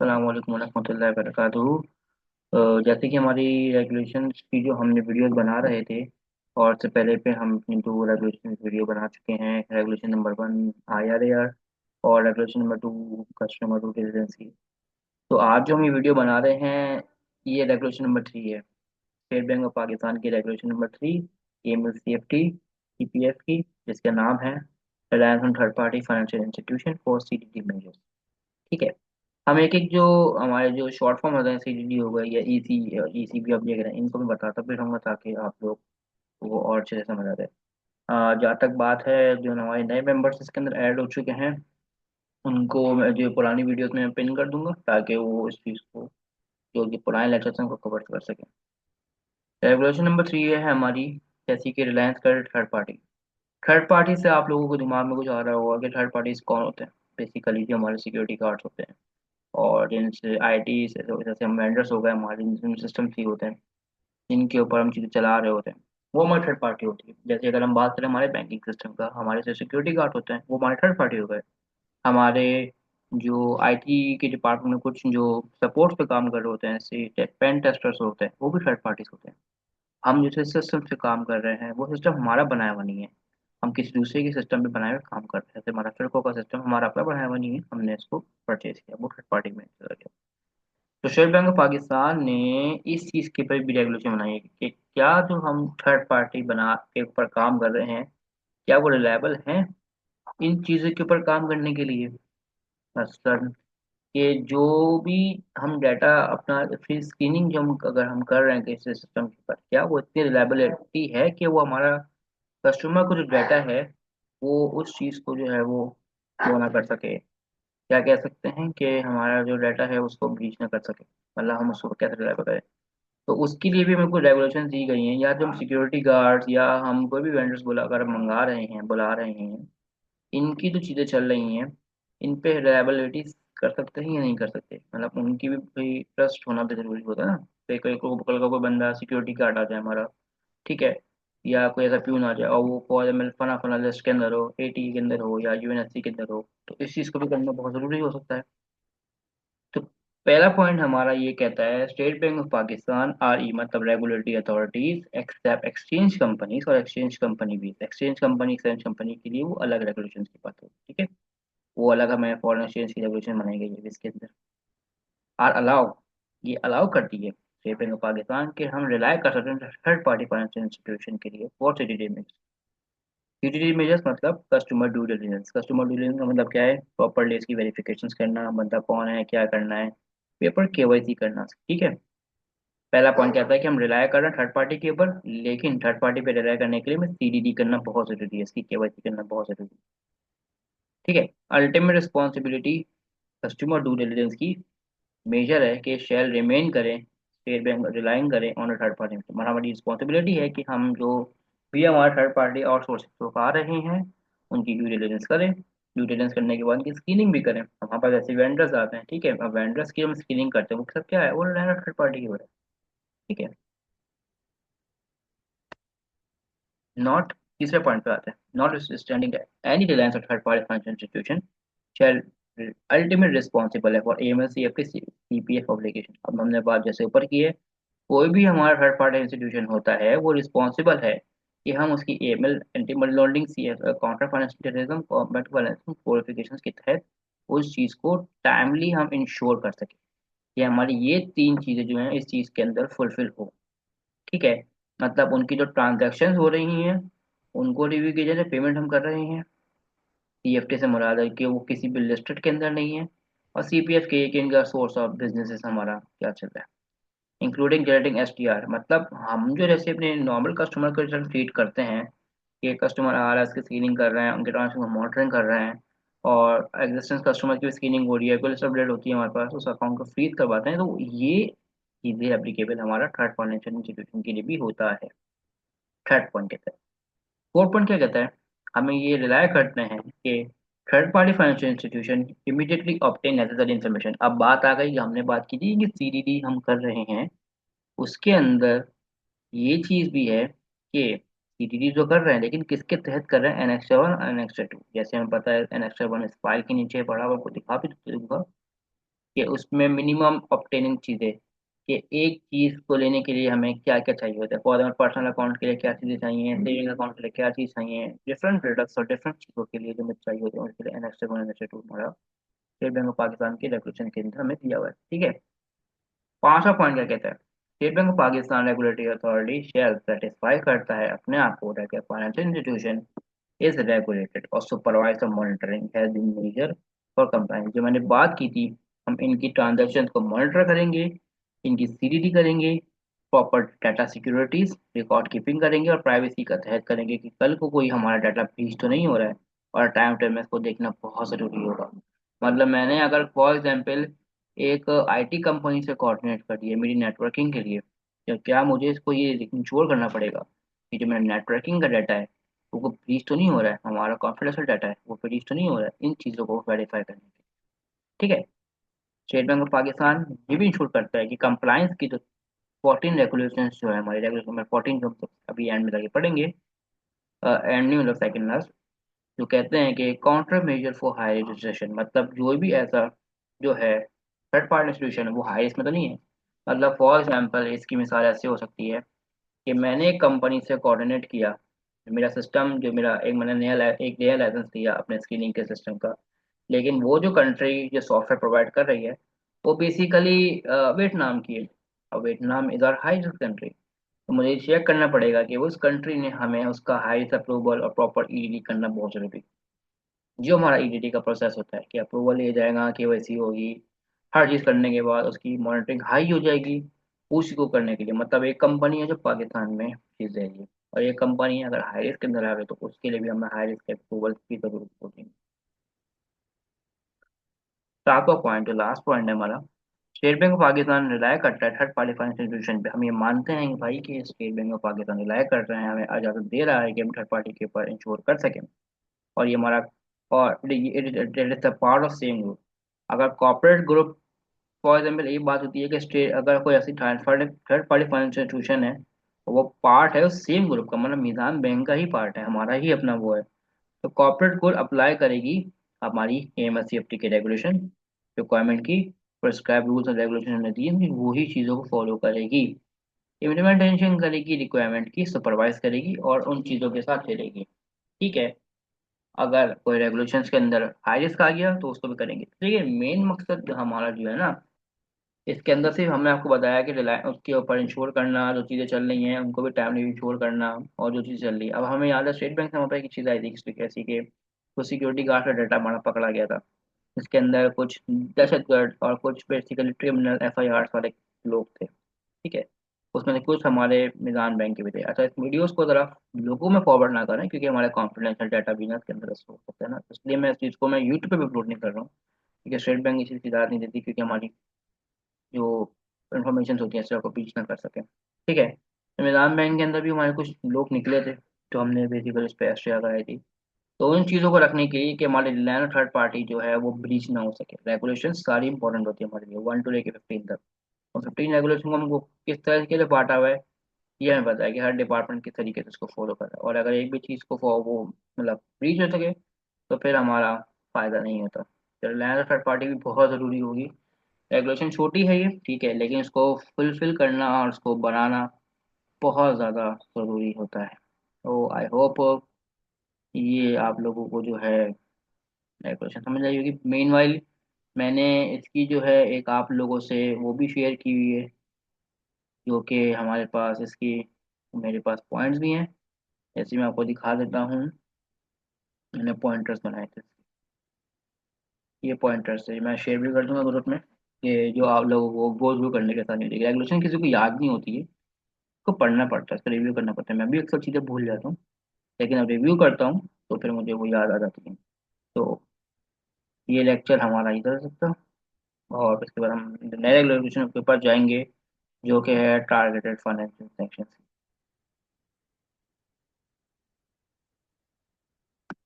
अस्सलाम वालेकुम रहमतुल्लाहि व बरकातुहू। जैसे कि हमारी रेगुलेशन की जो हमने वीडियोस बना रहे थे, और से पहले पे हम अपनी दो रेगुलेशन वीडियो बना चुके हैं। रेगुलेशन नंबर 1 IRAR और regulation number 2 customer due diligence की। तो आज जो हम ये वीडियो बना रहे हैं, ये रेगुलेशन नंबर 3 है। स्टेट बैंक ऑफ पाकिस्तान की रेगुलेशन नंबर 3 AML-CFT CPF की, जिसका नाम है reliance on third party financial institution for CDD measures. ठीक है। हम एक एक जो हमारे जो शॉर्ट फॉर्म होते हैं, CDD हो गए या EC भी आप देख रहे हैं, इनको मैं बताता फिर रहूँगा ताकि आप लोग वो और अच्छे से समझ आ जाए। जहाँ तक बात है, जो हमारे नए मेंबर्स इसके अंदर ऐड हो चुके हैं, उनको मैं जो पुरानी वीडियोस में पिन कर दूंगा ताकि वो इस चीज़ को, जो कि पुराने लेक्चर्स हैं, उनको कवर कर सकें। रेगुलेशन नंबर 3 है हमारी, जैसे कि रिलायंस कर थर्ड पार्टी। थर्ड पार्टी से आप लोगों को दिमाग में कुछ आ रहा होगा कि थर्ड पार्टीज कौन होते हैं। बेसिकली जो हमारे सिक्योरिटी गार्ड्स होते हैं, और जिनसे IT से, तो जैसे हम वेंडर्स हो गए, हमारे जिनमें सिस्टम ही होते हैं, जिनके ऊपर हम चीज़ें चला रहे होते हैं, वो हमारी थर्ड पार्टी होती है। जैसे अगर हम बात करें हमारे बैंकिंग सिस्टम का, हमारे जो सिक्योरिटी गार्ड होते हैं वो हमारे थर्ड पार्टी हो गए। हमारे जो IT के डिपार्टमेंट में कुछ जो सपोर्ट पे काम कर रहे होते हैं, जैसे पेन टेस्टर्स होते हैं, वो भी थर्ड पार्टीज होते हैं। हम जिस सिस्टम से काम कर रहे हैं वो सिस्टम हमारा बनाया हुआ नहीं है, हम किसी दूसरे के सिस्टम पे बनाए हुए काम कर रहे हैं। जैसे हमारा फिरको का सिस्टम हमारा अपना बनाया हुआ नहीं है, हमने इसको परचेज किया, वो थर्ड पार्टी में चला गया। तो स्टेट बैंक ऑफ पाकिस्तान ने इस चीज़ के ऊपर भी रेगुलेशन बनाई है कि क्या जो हम थर्ड पार्टी बना के ऊपर काम कर रहे हैं, क्या वो रिलायबल हैं इन चीज़ों के ऊपर काम करने के लिए। मसलन कि जो भी हम डाटा अपना फ्री स्क्रीनिंग जो हम अगर हम कर रहे हैं किसी सिस्टम के ऊपर, क्या वो इतनी रिलायबिलिटी है कि वो हमारा कस्टमर को जो डाटा है वो उस चीज़ को जो है वो ना कर सके। क्या कह सकते हैं कि हमारा जो डाटा है उसको ब्रीच ना कर सके, मतलब हम उसको कैसे रिलायबल करें। तो उसके लिए भी मेरे को रेगुलेशन दी गई हैं, या जो हम सिक्योरिटी गार्ड्स या हम कोई भी वेंडर्स बोला अगर हम मंगा रहे हैं, बुला रहे हैं, इनकी जो चीज़ें चल रही हैं, इन पे रिलायबिलिटी कर सकते हैं या नहीं कर सकते, मतलब उनकी भी भाई ट्रस्ट होना भी जरूरी होता है ना। तो कल का कोई बंदा सिक्योरिटी गार्ड आ जाए हमारा, ठीक है, या कोई ऐसा प्यून आ जाए और वो फॉर एग्जाम्पल फना फना लिस्ट के अंदर हो, ATE के अंदर हो या UNSC के अंदर हो, तो इस चीज़ को भी करना बहुत ज़रूरी हो सकता है। तो पहला पॉइंट हमारा ये कहता है, State Bank of Pakistan RE मतलब regulatory authorities except exchange companies, और एक्सचेंज कंपनी के लिए वो अलग रेगुलेशन की बात होगी, ठीक है। वो अलग हमें फॉरेन एक्सचेंज की रेगुलेशन बनाई गई है इसके अंदर। आर अलाउ, ये अलाउ करती है स्टेट बैंक ऑफ पाकिस्तान के हम रिलाय कर सकते हैं थर्ड पार्टी फाइनेंशियल इंस्टीट्यूशन के लिए फॉर CDD में। CDD मेजर्स मतलब customer due diligence. Customer due diligence का मतलब क्या है, प्रॉपर्ली इसकी वेरिफिकेशन करना, बंदा कौन है, क्या करना है, पेपर KYC करना, ठीक है। पहला पॉइंट कहता है कि हम रिलाय कर रहे हैं थर्ड पार्टी के ऊपर, लेकिन थर्ड पार्टी पे रिलाय करने के लिए हमें CDD करना बहुत जरूरी है, इसकी KYC करना बहुत जरूरी है, ठीक है। Ultimate responsibility customer due diligence की मेजर है कि शेल रिमेन करें, स्टेट बैंक रिलाइंग करें ऑन थर्ड पार्टी। हमारा, हमारी रिस्पॉन्सिबिलिटी है कि हम जो भी हमारे थर्ड पार्टी आउटसोर्सिंग को आ रहे हैं उनकी ड्यू डिलिजेंस करें। ड्यू डिलिजेंस करने के बाद उनकी स्क्रीनिंग भी करें। अब हमारे पास ऐसे वेंडर्स आते हैं, ठीक है, अब वेंडर्स की हम स्क्रीनिंग करते हैं, वो सब क्या है, वो थर्ड पार्टी की हो रहा है, ठीक है। नॉट, तीसरे पॉइंट पे आते हैं, not standing any Reliance third party financial institution shall ultimate responsible है फॉर AML-CFT CPF ऑब्लिगेशन। अब हमने बात जैसे ऊपर की है, कोई भी हमारा थर्ड पार्टी इंस्टीट्यूशन होता है वो रिस्पॉन्सिबल है कि हम उसकी AML anti money laundering, CF counter financial terrorism, combat financing qualifications के तहत उस चीज़ को टाइमली हम इंश्योर कर सकें कि हमारी ये तीन चीज़ें जो हैं इस चीज़ के अंदर फुलफिल हो, ठीक है। मतलब उनकी जो ट्रांजैक्शन हो रही हैं उनको रिव्यू किया जाए, पेमेंट हम कर रहे हैं, CFT से मुराद है कि वो किसी भी लिस्टेड के अंदर नहीं है, और CPF के कि इनका सोर्स ऑफ बिजनेस हमारा क्या चल रहा है, इंक्लूडिंग जनरेटिंग STR। मतलब हम जो जैसे अपने नॉर्मल कस्टमर को जैसे ट्रीट करते हैं कि कस्टमर आ रहा है, उसकी स्क्रीनिंग कर रहे हैं, उनके ट्रांजेक्शन को मॉनिटरिंग कर रहे हैं, और एग्जिस्टेंस कस्टमर की भी स्क्रीनिंग हो रही है, कोई अपडेट होती है हमारे पास, उस अकाउंट को फ्रीज करवाते हैं, तो ये चीज़ें एप्लीकेबल हमारा थर्ड फाइनेंशियल इंस्टीट्यूशन के लिए भी होता है। थर्ड पॉइंट कहता है। फोर्थ पॉइंट क्या कहता है, हमें ये रिलाय करते हैं कि third party financial institution immediately obtain necessary information. अब बात आ गई, हमने बात की थी कि CDD हम कर रहे हैं, उसके अंदर ये चीज भी है कि CDD जो कर रहे हैं लेकिन किसके तहत कर रहे हैं, Annexure 1 और Annexure 2। जैसे हमें पता है Annexure 1 इस फाइल के नीचे पड़ा हुआ, आपको दिखा भी दूंगा। कि उसमें मिनिमम ऑब्टेनिंग चीज़ें, कि एक चीज़ को लेने के लिए हमें क्या क्या चाहिए होता है। फॉर एग्जाम्पल पर्सनल अकाउंट के लिए क्या चीज़ें चाहिए, सेविंग अकाउंट के लिए क्या चीज़ चाहिए, डिफरेंट प्रोडक्ट्स और डिफरेंट चीज़ों के लिए जो हमें चाहिए होते हैं उसके लिए एनएक्स 1 एनएक्स 2 हमारा स्टेट बैंक ऑफ पाकिस्तान के रेगुलेशन के अंदर हमें दिया हुआ है। ठीक है, पांचवा पॉइंट क्या कहता है, State Bank of Pakistan regulatory authority share satisfy करता है अपने आप को that a financial institution is regulated और supervised और monitoring has been measure for compliance। जो मैंने बात की थी, हम इनकी ट्रांजेक्शन को मॉनिटर करेंगे, इनकी सीडीडी करेंगे, proper data securities record keeping करेंगे और प्राइवेसी का तहत करेंगे कि कल को कोई हमारा डाटा ब्रीच तो नहीं हो रहा है, और टाइम टाइम में इसको देखना बहुत ज़रूरी होगा। मतलब मैंने अगर फॉर एग्जांपल एक आईटी कंपनी से कोऑर्डिनेट कर दिया मेरी नेटवर्किंग के लिए, तो क्या मुझे इसको ये इंश्योर करना पड़ेगा कि जो मेरा नेटवर्किंग का डाटा है वो ब्रीच तो नहीं हो रहा है, हमारा कॉन्फिडेंशियल डाटा है वो ब्रीच तो नहीं हो रहा है, इन चीज़ों को वेरीफाई करने के लिए। ठीक है, स्टेट बैंक ऑफ पाकिस्तान ये भी इंश्योर करता है कि कंप्लायंस की जो 14 रेगुलेशंस जो है हमारे रेगुलेशन नंबर 14 जो हम सब अभी एंड में जाके पढ़ेंगे, एंड नहीं मतलब सेकंड लास्ट, जो कहते हैं कि counter measure for high registration, मतलब जो भी ऐसा जो है थर्ड पार्टी इंस्टीट्यूशन है वो हाई रिस्क में तो नहीं है। मतलब फॉर एग्जांपल इसकी मिसाल ऐसे हो सकती है कि मैंने एक कंपनी से कोऑर्डिनेट किया, मेरा सिस्टम जो मेरा एक मैंने एक नया लाइसेंस लिया अपने स्क्रीनिंग के सिस्टम का, लेकिन वो जो कंट्री जो सॉफ्टवेयर प्रोवाइड कर रही है वो बेसिकली वियतनाम की है, और Vietnam is our high risk country. तो मुझे चेक करना पड़ेगा कि उस कंट्री ने हमें उसका हाई रिस्क अप्रूवल और प्रॉपर ईडीडी करना बहुत जरूरी है। जो हमारा ईडीडी का प्रोसेस होता है कि अप्रूवल ले जाएगा, केवाईसी होगी, हर चीज़ करने के बाद उसकी मॉनिटरिंग हाई हो जाएगी, उसी को करने के लिए मतलब एक कंपनी है जो पाकिस्तान में चीज़ रहेगी, और ये कंपनी अगर हाई रिस्क के अंदर आ गई तो उसके लिए भी हमें हाई रिस्क अप्रूवल की जरूरत होती है। सातवां पॉइंट जो लास्ट पॉइंट है हमारा, state Bank of Pakistan rely करता है थर्ड पार्टी फाइनेंशियल इंस्टीट्यूशन पे। हम ये मानते हैं कि भाई कि state Bank of Pakistan rely कर रहे हैं, हमें इजाजत दे रहा है कि हम थर्ड पार्टी के ऊपर इंश्योर कर सकें, और ये हमारा और it is the part of same group. अगर कॉर्पोरेट ग्रुप फॉर एग्जाम्पल एक बात होती है कि स्टेट अगर कोई ऐसी थर्ड पार्टी फाइनेंशियल इंस्टीट्यूशन है तो वो पार्ट है उस सेम ग्रुप का, मतलब मीज़ान बैंक का ही पार्ट है, हमारा ही अपना वो है, तो कॉर्पोरेट कोड अप्लाई करेगी हमारी एमएससीएफटी के रेगुलेशन रिक्वायरमेंट की, प्रिस्क्राइब रूल्स और रेगुलेशन हमने दिए हैं, वो ही चीज़ों को फॉलो करेगी, इम्प्लीमेंटेशन करेगी, रिक्वायरमेंट की सुपरवाइज करेगी और उन चीज़ों के साथ चलेगी। ठीक है, अगर कोई रेगुलेशंस के अंदर हाई रिस्क आ गया तो उसको भी करेंगे। ठीक है, मेन मकसद हमारा जो है ना, इसके अंदर से हमने आपको बताया कि रिलायंस उसके ऊपर इंश्योर करना, जो चीज़ें चल रही हैं उनको भी टाइमली इंश्योर करना, और जो चीज़ चल रही है अब हमें याद है स्टेट बैंक से हमारे पास एक चीज़ आई थी कैसी कि कुछ सिक्योरिटी गार्ड का डाटा हमारा पकड़ा गया था, इसके अंदर कुछ दहशतगर्द और कुछ बेसिकली क्रिमिनल एफआईआर वाले लोग थे। ठीक है, उसमें से कुछ हमारे निज़ाम बैंक के भी थे। अच्छा, इस वीडियोस को ज़रा लोगों में फॉरवर्ड ना करें क्योंकि हमारे कॉन्फिडेंशियल डाटा भी ना इसके अंदर हो सकता है ना, इसलिए मैं इस चीज़ को मैं यूट्यूब पे भी अपलोड नहीं कर रहा हूँ, क्योंकि स्टेट बैंक इसी चीज़ की इजाज़त नहीं देती क्योंकि हमारी जो इन्फॉर्मेशन होती है इससे आपको पीछ ना कर सकें। ठीक है, तो निज़ाम बैंक के अंदर भी हमारे कुछ लोग निकले थे तो हमने बेसिकली उस पर एफ कराई थी। तो उन चीज़ों को रखने के लिए कि हमारे लैंड थर्ड पार्टी जो है वो ब्रीच ना हो सके, रेगुलेशन सारी इंपॉर्टेंट होती है हमारे लिए 1 to लेके 15 तक, और 15 रेगुलेशन को हमको किस तरह के लिए बांटा हुआ है ये हमें पता है कि हर डिपार्टमेंट किस तरीके से उसको फॉलो कर रहा है, और अगर एक भी चीज़ को वो मतलब ब्रीच हो सके तो फिर हमारा फ़ायदा नहीं होता। तो लैंड थर्ड पार्टी भी बहुत ज़रूरी होगी। रेगुलेशन छोटी है ये ठीक है, लेकिन इसको फुलफिल करना और उसको बनाना बहुत ज़्यादा ज़रूरी होता है। तो आई होप ये आप लोगों को जो है रेगुलेशन समझ आई होगी। मेन वाइल मैंने इसकी जो है एक आप लोगों से वो भी शेयर की हुई है, जो कि हमारे पास इसकी मेरे पास पॉइंट्स भी हैं, जैसे मैं आपको दिखा देता हूँ। मैंने पॉइंटर्स बनाए थे, ये पॉइंटर्स है, मैं शेयर भी कर दूंगा ग्रुप में, ये जो आप लोगों को गो थ्रू करने के साथ नहीं देगी। रेगुलेशन किसी को याद नहीं होती है, उसको पढ़ना पड़ता है, उसको रिव्यू करना पड़ता है, मैं भी अक्सर चीज़ें भूल जाता हूँ, लेकिन अब रिव्यू करता हूँ तो फिर मुझे वो याद आ जाती है। तो ये लेक्चर हमारा इधर सकता, और इसके बाद हम नए रेगुलेशन के ऊपर जाएंगे जो कि है टारगेटेड फाइनेंशियल सेक्शन।